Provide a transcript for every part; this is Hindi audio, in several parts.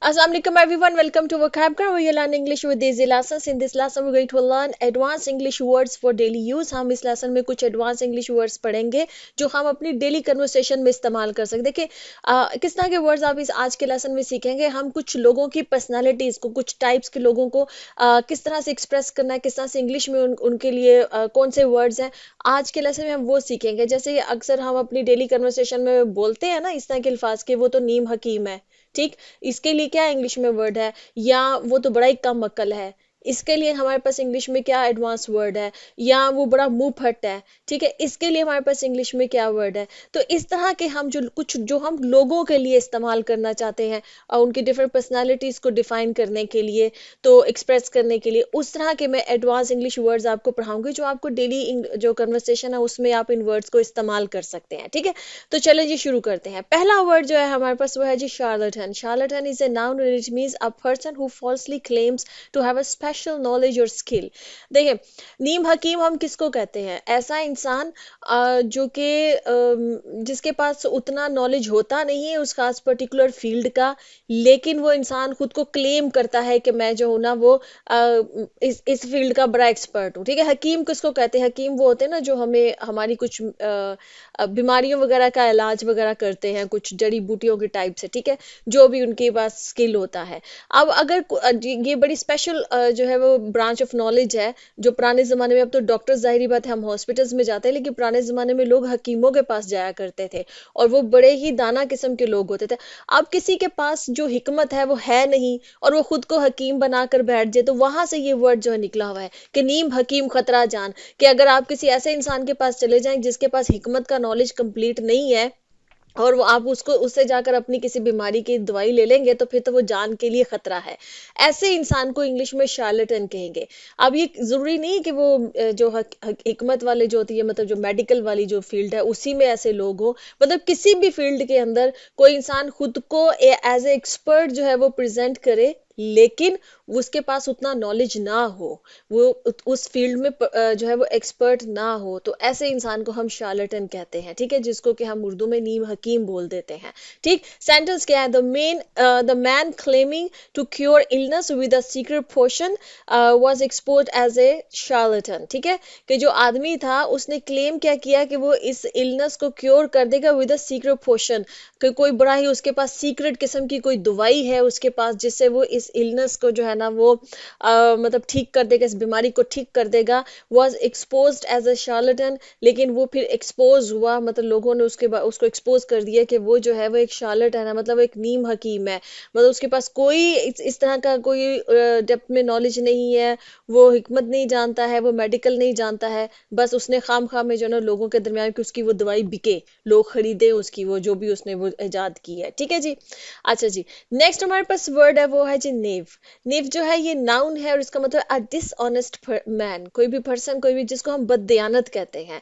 Assalamu alaikum everyone. Welcome to Vocabulary where you learn English with easy lessons. In this lesson, we're going to learn advanced English words for daily use. हम इस लेसन में कुछ एडवांस इंग्लिश वर्ड्स पढ़ेंगे जो हम अपनी डेली कन्वर्सेशन में इस्तेमाल कर सकते हैं। देखिए किस तरह के वर्ड्स आप इस आज के लेसन में सीखेंगे। हम कुछ लोगों की पर्सनालिटीज को, कुछ टाइप्स के लोगों को किस तरह से एक्सप्रेस करना है, किस तरह से इंग्लिश में उनके लिए कौन से वर्ड्स हैं, आज के लेसन में हम वो सीखेंगे। जैसे अक्सर हम अपनी डेली कन्वर्सेशन में बोलते हैं ना इस तरह के अल्फाज के, वो तो नीम हकीम है, ठीक। इसके लिए क्या इंग्लिश में वर्ड है, या वो तो बड़ा ही कम अक्ल है, इसके लिए हमारे पास इंग्लिश में क्या एडवांस वर्ड है, या वो बड़ा मुंह फट है, ठीक है, इसके लिए हमारे पास इंग्लिश में क्या वर्ड है। तो इस तरह के हम जो हम लोगों के लिए इस्तेमाल करना चाहते हैं और उनकी डिफरेंट पर्सनालिटीज को डिफाइन करने के लिए, तो एक्सप्रेस करने के लिए, उस तरह के मैं एडवांस इंग्लिश वर्ड्स आपको पढ़ाऊंगी जो आपको डेली जो कन्वर्सेशन है उसमें आप इन वर्ड्स को इस्तेमाल कर सकते हैं, ठीक है। तो चलो जी शुरू करते हैं। पहला वर्ड जो है हमारे पास वो है जी charlatan. Charlatan is a noun and it means a person who falsely claims to have a special knowledge और स्किल। देखिए, नीम हकीम हम किसको कहते हैं? ऐसा इंसान जो कि जिसके पास उतना नॉलेज होता नहीं है उस खास पर्टिकुलर फील्ड का, लेकिन वो इंसान खुद को क्लेम करता है कि मैं जो हूँ ना वो इस फील्ड का बड़ा एक्सपर्ट हूँ, ठीक है। हकीम किसको कहते हैं? हकीम वो होते हैं ना जो हमें हमारी कुछ बीमारियों वगैरह का इलाज वगैरह करते हैं, कुछ जड़ी बूटियों के टाइप से, ठीक है, जो भी उनके पास स्किल होता है। अब अगर ये बड़ी स्पेशल जो है वो ब्रांच ऑफ नॉलेज है, जो पुराने ज़माने में, अब तो डॉक्टर जाहिर बात है हम हॉस्पिटल्स में जाते हैं, लेकिन पुराने ज़माने में लोग हकीमों के पास जाया करते थे और वो बड़े ही दाना किस्म के लोग होते थे। अब किसी के पास जो हिकमत है वो है नहीं और वो खुद को हकीम बनाकर बैठ जाए, तो वहां से ये वर्ड जो है निकला हुआ है कि नीम हकीम खतरा जान। कि अगर आप किसी ऐसे इंसान के पास चले जाएं जिसके पास हिकमत का नॉलेज कंप्लीट नहीं है और वो आप उसको उससे जाकर अपनी किसी बीमारी की दवाई ले लेंगे, तो फिर तो वो जान के लिए खतरा है। ऐसे इंसान को इंग्लिश में शार्लेटन कहेंगे। अब ये जरूरी नहीं कि वो जो हिकमत वाले जो होती है, मतलब जो मेडिकल वाली जो फील्ड है उसी में ऐसे लोग हो, मतलब किसी भी फील्ड के अंदर कोई इंसान खुद को एज ए एक्सपर्ट जो है वो प्रेजेंट करे, लेकिन उसके पास उतना नॉलेज ना हो, वो उस फील्ड में जो है वो एक्सपर्ट ना हो, तो ऐसे इंसान को हम शार्लेटन कहते हैं, ठीक है, जिसको कि हम उर्दू में नीम हकीम बोल देते हैं, ठीक। सेंटेंस क्या है? The man claiming to cure illness with a secret potion was exposed as a charlatan, ठीक है, कि जो आदमी था उसने क्लेम क्या किया कि वो इस इलनेस को क्योर कर देगा विद अ सीक्रेट पोशन, कि कोई बड़ा ही उसके पास सीक्रेट किस्म की कोई दवाई है उसके पास जिससे वो इस इलनेस को जो है ना वो मतलब ठीक कर देगा, इस बीमारी को ठीक कर देगा। वॉज एक्सपोज्ड एज अ शार्लेटन, लेकिन वो फिर एक्सपोज हुआ, मतलब लोगों ने उसको एक्सपोज कर दिया कि वो जो है वो एक शार्लेटन है, मतलब एक नीम हकीम है, मतलब उसके पास कोई इस तरह का कोई डेप्थ में नॉलेज नहीं है, वो हिकमत नहीं जानता है, वो मेडिकल नहीं जानता है, बस उसने खाम खाम में जो ना लोगों के दरमियान की उसकी वो दवाई बिके, लोग खरीदे उसकी वो जो भी उसने वो ईजाद की है, ठीक है जी। अच्छा जी, नेक्स्ट हमारे पास वर्ड है वो है जी नेव। नेव जो है ये नाउन है और इसका मतलब अ डिसऑनेस्ट मैन, कोई भी पर्सन, कोई भी जिसको हम बददयानत कहते हैं,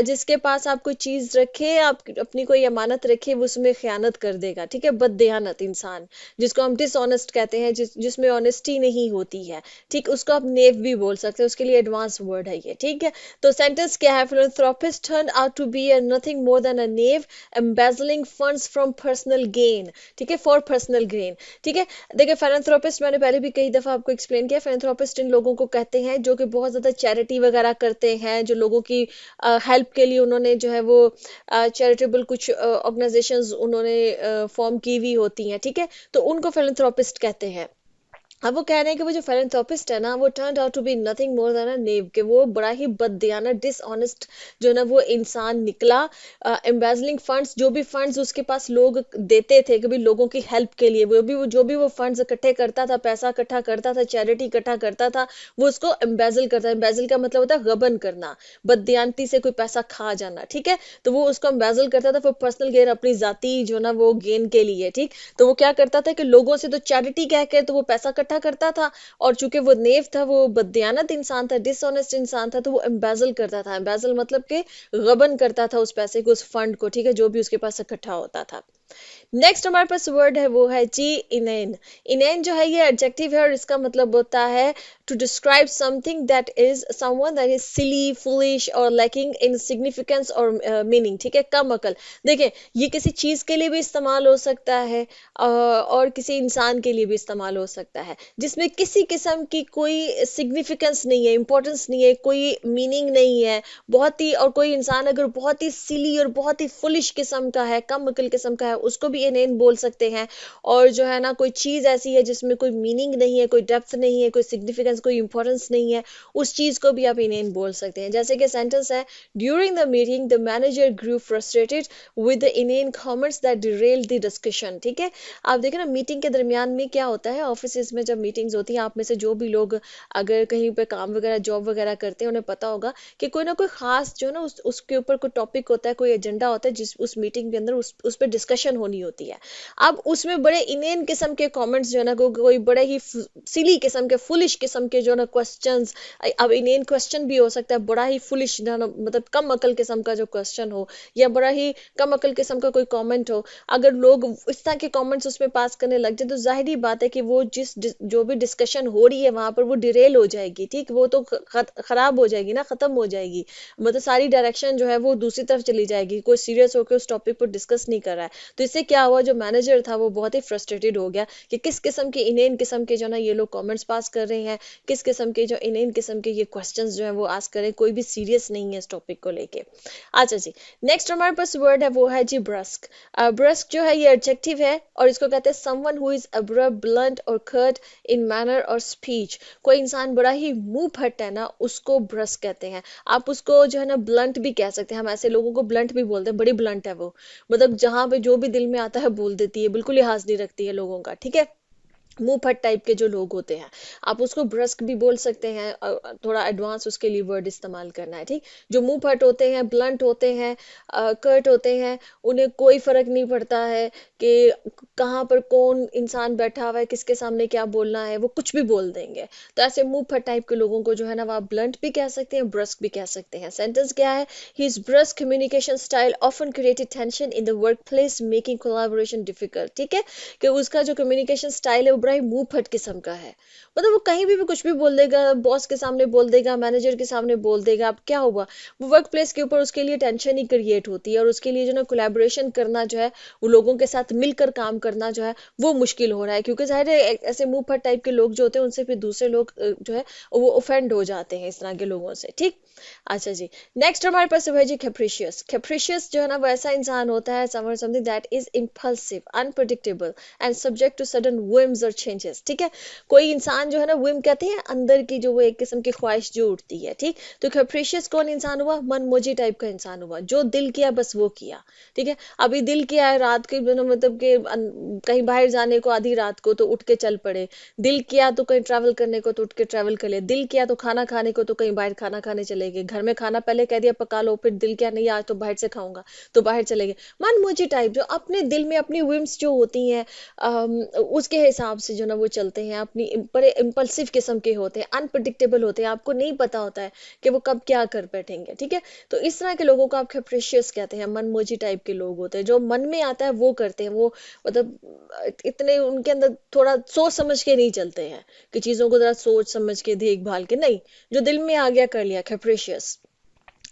जिसके पास आप कोई चीज रखे, आप अपनी कोई अमानत रखे, वो उसमें खयानत कर देगा, ठीक है, बददयानत इंसान, जिसको हम डिसऑनेस्ट कहते हैं, जिसमें ऑनेस्टी नहीं होती है, ठीक, उसको आप नेव भी बोल सकते हैं, उसके लिए एडवांस वर्ड है ये, ठीक है। तो सेंटेंस क्या है? philanthropist turned out to be a nothing more than a knave embezzling funds from personal gain, ठीक है, फॉर पर्सनल गेन, ठीक है। देखिए, philanthropist मैंने पहले भी कई दफा आपको एक्सप्लेन किया, philanthropist इन लोगों को कहते हैं जो कि बहुत ज्यादा चैरिटी वगैरह करते हैं, जो लोगों की हेल्प के लिए उन्होंने जो है वो चैरिटेबल कुछ ऑर्गेनाइजेशंस उन्होंने फॉर्म की हुई होती हैं, ठीक है, तो उनको philanthropist कहते हैं। अब वो कह रहे हैं कि वो जो philanthropist है ना वो turned out to be nothing more than a knave, कि वो बड़ा ही बददियानत डिसऑनेस्ट जो है ना वो इंसान निकला। एम्बेजलिंग फंड्स, जो भी फंड्स उसके पास लोग देते थे कभी लोगों की हेल्प के लिए, वो जो भी वो फंड्स इकट्ठे करता था, पैसा इकट्ठा करता था, चैरिटी इकट्ठा करता था, वो उसको एम्बेजल करता है। एम्बेजल का मतलब होता है गबन करना, बददियानती से कोई पैसा खा जाना, ठीक है, तो वो उसको एम्बेजल करता था फॉर पर्सनल गेन, अपनी जाती जो ना वो गेन के लिए, ठीक। तो वो क्या करता था कि लोगों से तो चैरिटी कह के तो वो पैसा इकट्ठा करता था, और चूंकि वो नेव था, वो बददियानत इंसान था, डिसऑनेस्ट इंसान था, तो वो एम्बेजल करता था। एम्बेजल मतलब कि गबन करता था उस पैसे को, उस फंड को, ठीक है, जो भी उसके पास इकट्ठा होता था। नेक्स्ट हमारे पास वर्ड है वो है जी इनेन। इनेन जो है ये एडजेक्टिव है और इसका मतलब होता है to describe something that is someone that is silly foolish और लैकिंग इन सिग्निफिकेंस और मीनिंग, ठीक है, कम अकल। देखिए ये किसी चीज के लिए भी इस्तेमाल हो सकता है और किसी इंसान के लिए भी इस्तेमाल हो सकता है जिसमें किसी किस्म की कोई सिग्निफिकेंस नहीं है, इंपॉर्टेंस नहीं है, कोई मीनिंग नहीं है, बहुत ही, और कोई इंसान अगर बहुत ही सिली और बहुत ही फुलिश किस्म का है, कम अकल किस्म का है, उसको भी इनेन बोल सकते हैं। और जो है ना कोई चीज ऐसी है जिसमें कोई मीनिंग नहीं है, कोई डेप्थ नहीं है, कोई सिग्निफिकेंस, कोई इंपॉर्टेंस नहीं है, उस चीज को भी आप इनेन बोल सकते हैं। जैसे कि सेंटेंस है, during the meeting the manager grew frustrated with the inane comments that derailed the discussion, ठीक है। आप देखें ना मीटिंग के दरमियान में क्या होता है, ऑफिस में जब मीटिंग्स होती हैं, आप में से जो भी लोग अगर कहीं पे काम वगैरह जॉब वगैरह करते हैं उन्हें पता होगा कि कोई ना कोई खास जो है ना उसके ऊपर कोई टॉपिक होता है, कोई एजेंडा होता है जिस उस मीटिंग के अंदर उस पर डिस्कशन होनी होती है। अब उसमें बड़े इनेन किस्म के कमेंट्स जो है ना कोई बड़े ही सिली किस्म के फुलिश किस्म के जो है ना क्वेश्चंस, अब इनेन क्वेश्चन भी हो सकता है, बड़ा ही फुलिश मतलब कम अकल किस्म का जो क्वेश्चन हो या बड़ा ही कम अकल किस्म का कोई कमेंट हो, अगर लोग इस तरह के कमेंट्स उसमें पास करने लग जाए तो जाहिर बात है कि वो जो भी डिस्कशन हो रही है वहां पर वो डिरेल हो जाएगी, ठीक, वो तो खराब हो जाएगी ना, खत्म हो जाएगी, मतलब सारी डायरेक्शन जो है वो दूसरी तरफ चली जाएगी, कोई सीरियस होकर उस टॉपिक पर डिस्कस नहीं कर रहा है। तो इससे क्या हुआ, जो मैनेजर था वो बहुत ही फ्रस्ट्रेटेड हो गया कि किस किस्म के इनेन किस्म के जो ना ये लोग कमेंट्स पास कर रहे हैं, किस किस्म के जो इनेन किस्म के ये क्वेश्चंस जो है वो आस्क कर रहे हैं, कोई भी सीरियस नहीं है इस टॉपिक को लेके। अच्छा जी, नेक्स्ट हमारे पास वर्ड है वो है जी ब्रस्क। ब्रस्क जो है ये एडजेक्टिव है और इसको कहते हैं someone who is abrupt blunt और कर्ट इन मैनर और स्पीच। कोई इंसान बड़ा ही मुंह फट है ना, उसको ब्रस्क कहते हैं। आप उसको जो है ना ब्लंट भी कह सकते हैं, हम ऐसे लोगों को ब्लंट भी बोलते हैं, बड़ी ब्लंट है वो, मतलब जहां पे जो भी दिल में आता है बोल देती है, बिल्कुल लिहाज नहीं रखती है लोगों का, ठीक है, मुंह फट टाइप के जो लोग होते हैं, आप उसको ब्रस्क भी बोल सकते हैं। थोड़ा एडवांस उसके लिए वर्ड इस्तेमाल करना है, ठीक। जो मुंह फट होते हैं, ब्लंट होते हैं, कर्ट होते हैं, उन्हें कोई फर्क नहीं पड़ता है कि कहाँ पर कौन इंसान बैठा हुआ है, किसके सामने क्या बोलना है, वो कुछ भी बोल देंगे। तो ऐसे मुंह फट टाइप के लोगों को जो है ना आप ब्लंट भी कह सकते हैं, ब्रस्क भी कह सकते हैं। सेंटेंस क्या है, his brusque communication style often created tension in the workplace making collaboration difficult, ठीक है, कि उसका जो कम्युनिकेशन स्टाइल है वो बड़ा ही मुंह फट किस्म का है, मतलब वो कहीं भी कुछ भी बोल देगा, बॉस के सामने बोल देगा, मैनेजर के सामने बोल देगा। अब क्या हुआ, वो वर्क प्लेस के ऊपर उसके लिए टेंशन ही क्रिएट होती है और उसके लिए जो ना कोलैबोरेशन करना जो है, वो लोगों के साथ मिलकर काम करना जो है वो मुश्किल हो रहा है, क्योंकि जाहिर है ऐसे मुंह फट टाइप के लोग जो होते हैं उनसे फिर दूसरे लोग जो है वो ऑफेंड हो जाते हैं इस तरह के लोगों से, ठीक। अच्छा जी, नेक्स्ट हमारे पास है जी कैप्रिशियस। कैप्रिशियस जो है ना वो ऐसा इंसान होता है something that is impulsive, unpredictable and subject to sudden whims और चेंजेस, ठीक है। कोई इंसान जो है ना whim कहते हैं अंदर की जो वो एक किस्म की ख्वाहिश जो उठती है, ठीक। तो कैप्रिशियस कौन इंसान हुआ, मनमोजी टाइप का इंसान हुआ, जो दिल किया बस वो किया, ठीक है। अभी दिल किया है रात के मतलब के कहीं बाहर जाने को आधी रात को तो उठ के चल पड़े, दिल किया तो कहीं ट्रैवल करने को तो उठ के ट्रैवल कर ले, दिल किया तो खाना खाने को तो कहीं बाहर खाना खाने चले गए, घर में खाना पहले कह दिया पका लो, फिर दिल किया नहीं आज तो बाहर से खाऊंगा तो बाहर चले गए। मनमोजी टाइप जो अपने दिल में अपनी विम्स जो होती हैं उसके हिसाब से जो ना वो चलते हैं, अपनी बड़े इम्पल्सिव किस्म के होते हैं, अनप्रडिक्टेबल होते हैं, आपको नहीं पता होता है कि वो कब क्या कर बैठेंगे, ठीक है। तो इस तरह के लोगों को आप कैप्रिशियस कहते हैं, मनमोजी टाइप के लोग होते हैं, जो मन में आता है वो करते हैं, वो मतलब इतने उनके अंदर थोड़ा सोच समझ के नहीं चलते हैं कि चीजों को जरा सोच समझ के देखभाल के नहीं, जो दिल में आ गया कर लिया, कैप्रिशियस।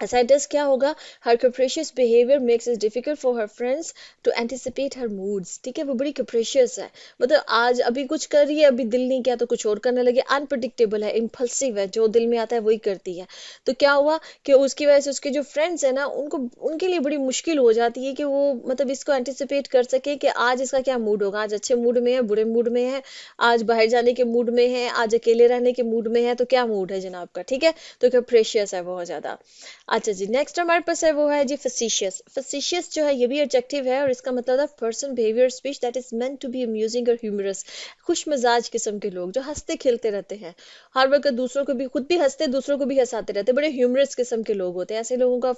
साइंटिस्ट क्या होगा, her capricious behaviour makes it difficult for her friends to anticipate her moods, ठीक है, वो बड़ी कैप्रिशियस है, मतलब आज अभी कुछ कर रही है, अभी दिल नहीं किया तो कुछ और करने लगे, अनप्रडिक्टेबल है, इम्पल्सिव है, जो दिल में आता है वही करती है। तो क्या हुआ कि उसकी वजह से उसके जो फ्रेंड्स है ना उनको उनके लिए बड़ी मुश्किल हो जाती है कि वो मतलब इसको एंटिसिपेट कर सके कि आज इसका क्या मूड होगा, आज अच्छे मूड में है, बुरे मूड में है, आज बाहर जाने के मूड में है, आज अकेले रहने के मूड में है, तो क्या मूड है जनाब का, ठीक है। तो कैप्रिशियस है बहुत ज्यादा। अच्छा जी, नेक्स्ट हमारे पास है वो है जी फैसिशियस। फैसिशियस जो है ये भी एडजेक्टिव है और इसका मतलब है person behaviour speech that is meant to be amusing और ह्यूमरस। खुश मिजाज किस्म के लोग जो हंसते खेलते रहते हैं, हर वक्त दूसरों को भी, खुद भी हंसते दूसरों को भी हंसाते रहते, बड़े ह्यूमरस किस्म के लोग होते हैं, ऐसे लोगों को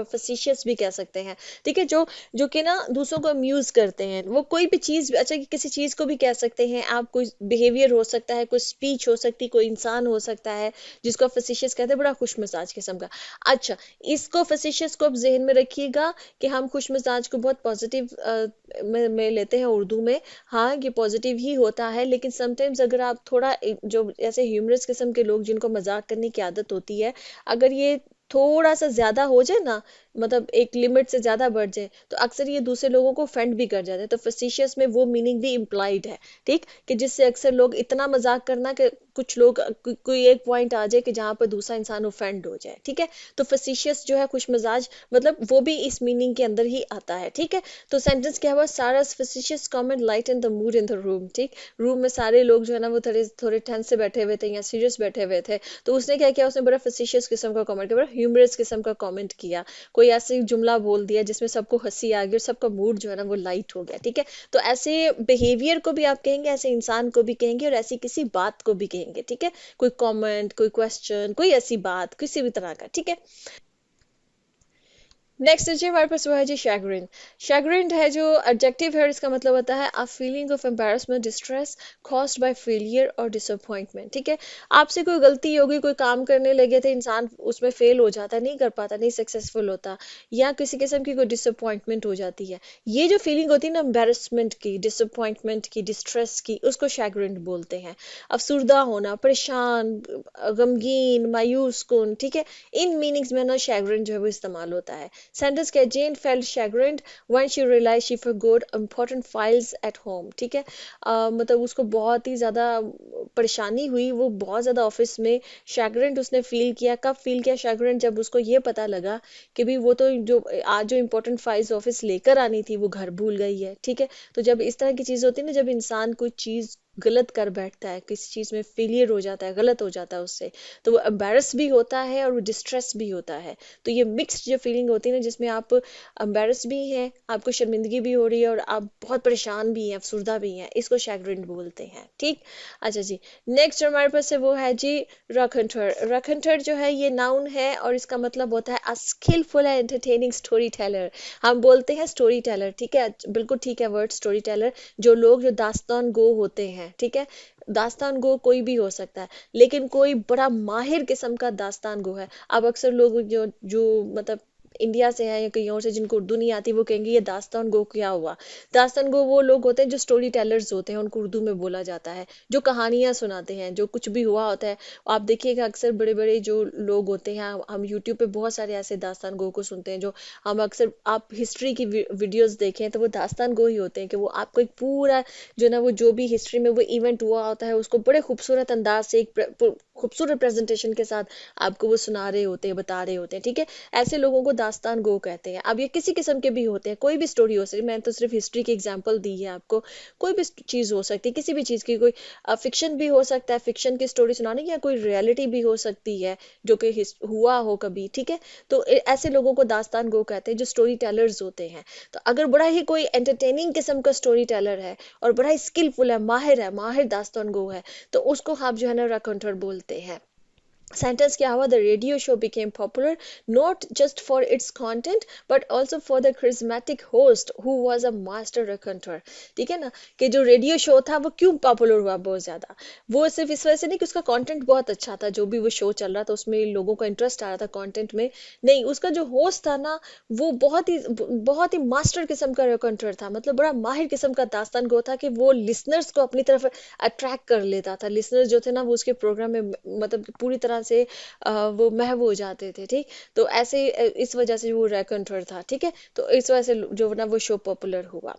फैसिशियस भी कह सकते हैं, ठीक है। जो जो कि ना दूसरों को अम्यूज करते हैं, वो कोई भी चीज, अच्छा किसी चीज को भी कह सकते हैं आप, कोई बिहेवियर हो सकता है, कोई स्पीच हो सकती है, कोई इंसान हो सकता है जिसको फैसिशियस कहते हैं, बड़ा खुश मिजाज किस्म का। अच्छा, अच्छा, इसको फैसिशियस को आप जहन में रखिएगा कि हम खुश मिजाज को बहुत पॉजिटिव में लेते हैं उर्दू में। हाँ, ये पॉजिटिव ही होता है, लेकिन समटाइम्स अगर आप थोड़ा जो ऐसे ह्यूमरस किस्म के लोग जिनको मजाक करने की आदत होती है, अगर ये थोड़ा सा ज्यादा हो जाए ना, मतलब एक लिमिट से ज्यादा बढ़ जाए, तो अक्सर ये दूसरे लोगों को फेंड भी कर जाते हैं। तो फैसिशियस में वो मीनिंग भी इम्प्लाइड है, ठीक, कि जिससे अक्सर लोग इतना मजाक करना कि कुछ लोग कोई एक पॉइंट आ जाए कि जहां पर दूसरा इंसान ऑफेंड हो जाए, ठीक है। तो फैसिशियस जो है खुश मिजाज, मतलब वो भी इस मीनिंग के अंदर ही आता है, ठीक है। तो सेंटेंस क्या हुआ, सारा's facetious comment lightened the mood in the room, ठीक। रूम में सारे लोग जो है ना वो थोड़े थोड़े टेंस से बैठे हुए थे या सीरियस बैठे हुए थे, तो उसने क्या किया, उसने बड़ा फैसिशियस किस्म का कमेंट किया, बड़ा ह्यूमरस किस्म का कमेंट किया, कोई ऐसे जुमला बोल दिया जिसमें सबको हंसी आ गई और सबका मूड जो है ना वो लाइट हो गया, ठीक है। तो ऐसे बिहेवियर को भी आप कहेंगे, ऐसे इंसान को भी कहेंगे, और ऐसी किसी बात को भी कहेंगे, ठीक है। कोई कमेंट, कोई क्वेश्चन, कोई ऐसी बात किसी भी तरह का, ठीक है। नेक्स्ट जी हमारे पास वो है जी शैगरिन। शैगरिन है जो एडजेक्टिव है, इसका मतलब होता है a feeling of embarrassment, distress caused by failure और डिसअपॉइंटमेंट, ठीक है। आपसे कोई गलती होगी, कोई काम करने लगे थे, इंसान उसमें फेल हो जाता, नहीं कर पाता, नहीं सक्सेसफुल होता, या किसी किस्म की कोई डिसअपॉइंटमेंट हो जाती है, ये जो फीलिंग होती है ना एम्बैरेसमेंट की, डिसअपॉइंटमेंट की, डिस्ट्रेस की, उसको शैगरिन बोलते हैं। अफसुर्दा होना, परेशान, गमगीन, मायूस कौन, ठीक है। इन मीनिंग्स में ना शैगरिन जो है वो इस्तेमाल होता है। सेंटेंस क्या, जेन felt chagrined when she realized she forgot important files at home, ठीक है। मतलब उसको बहुत ही ज्यादा परेशानी हुई, वो बहुत ज्यादा ऑफिस में chagrined उसने फील किया। कब फील किया chagrined, जब उसको ये पता लगा कि भी वो तो जो आज जो इंपॉर्टेंट फाइल्स ऑफिस लेकर आनी थी वो घर भूल गई है, ठीक है। तो जब इस तरह की चीज होती है ना, जब इंसान कोई चीज गलत कर बैठता है, किसी चीज में फेलियर हो जाता है, गलत हो जाता है उससे, तो वो एम्बेरस भी होता है और वो डिस्ट्रेस भी होता है। तो ये मिक्स्ड जो फीलिंग होती है ना, जिसमें आप एम्बेरस भी हैं, आपको शर्मिंदगी भी हो रही है, और आप बहुत परेशान भी हैं, अफसुर्दा भी हैं, इसको शैगरिन बोलते हैं, ठीक। अच्छा जी, नेक्स्ट हमारे पास है वो है जी रखंठर। रखंठर जो है ये नाउन है, और इसका मतलब होता है a skilful and entertaining storyteller. हम बोलते हैं स्टोरी टेलर, ठीक है, बिल्कुल ठीक है वर्ड स्टोरी टेलर। जो लोग जो दास्तान गो होते हैं, ठीक है। दास्तान गो कोई भी हो सकता है, लेकिन कोई बड़ा माहिर किस्म का दास्तान गो है। अब अक्सर लोग जो जो मतलब इंडिया से है या कहीं और से, जिनको उर्दू नहीं आती, वो कहेंगे ये दास्तान गो क्या हुआ। दास्तान गो वो लोग होते हैं जो स्टोरी टेलर्स होते हैं, उनको उर्दू में बोला जाता है, जो कहानियां सुनाते हैं, जो कुछ भी हुआ होता है। आप देखिएगा अक्सर बड़े बड़े जो लोग होते हैं, हम यूट्यूब पे बहुत सारे ऐसे दास्तान गो को सुनते हैं, जो हम अक्सर आप हिस्ट्री की वीडियोस देखें तो वो दास्तान गो ही होते हैं, कि वो आपको एक पूरा जो ना वो जो भी हिस्ट्री में वो इवेंट हुआ होता है उसको बड़े खूबसूरत अंदाज से, एक खूबसूरत प्रेजेंटेशन के साथ आपको वो सुना रहे होते हैं, बता रहे होते हैं, ठीक है। ऐसे लोगों को दास्तान गो कहते हैं। अब ये किसी किस्म के भी होते हैं, कोई भी स्टोरी हो सकती है, मैंने तो सिर्फ हिस्ट्री की एग्जांपल दी है आपको। कोई भी चीज हो सकती है, किसी भी चीज की, कोई फिक्शन भी हो सकता है, फिक्शन की स्टोरी सुनाने की, या कोई रियलिटी भी हो सकती है जो कि हुआ हो कभी, ठीक है। तो ऐसे लोगों को दास्तान गो कहते हैं, जो स्टोरी टेलर्स होते हैं। तो अगर बड़ा ही कोई एंटरटेनिंग किस्म का स्टोरी टेलर है और बड़ा ही स्किलफुल है, माहिर दास्तान गो है, तो उसको आप जो है ना रकंटर बोलते हैं। सेंटेंस क्या हुआ, the radio show became popular not just for its content but also for the charismatic host who was a master raconteur, ठीक है ना। कि जो रेडियो शो था वो क्यों पॉपुलर हुआ बहुत ज्यादा, वो सिर्फ इस वजह से नहीं कि उसका कंटेंट बहुत अच्छा था, जो भी वो शो चल रहा था उसमें लोगों का इंटरेस्ट आ रहा था कंटेंट में, नहीं, उसका जो होस्ट था ना वो बहुत ही मास्टर किस्म का रकंटर था, मतलब बड़ा माहिर किस्म का दास्तान गो था, कि वो लिसनर्स को अपनी तरफ अट्रैक्ट कर लेता था। लिसनर्स जो थे ना वो उसके प्रोग्राम में मतलब पूरी तरह से वो महव हो जाते थे, ठीक। तो ऐसे इस वजह से वो रैकंटर था, ठीक है। तो इस वजह से जो ना वो शो पॉपुलर हुआ।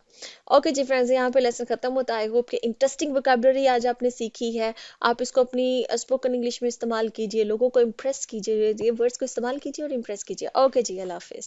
ओके जी फ्रेंड्स, यहाँ पे लेसन खत्म होता है। आई होप कि इंटरेस्टिंग वोकैबुलरी आज आपने सीखी है। आप इसको अपनी स्पोकन इंग्लिश में इस्तेमाल कीजिए, लोगों को इम्प्रेस कीजिए, ये वर्ड्स को इस्तेमाल कीजिए और इम्प्रेस कीजिए। ओके जी, अल्लाह हाफिज।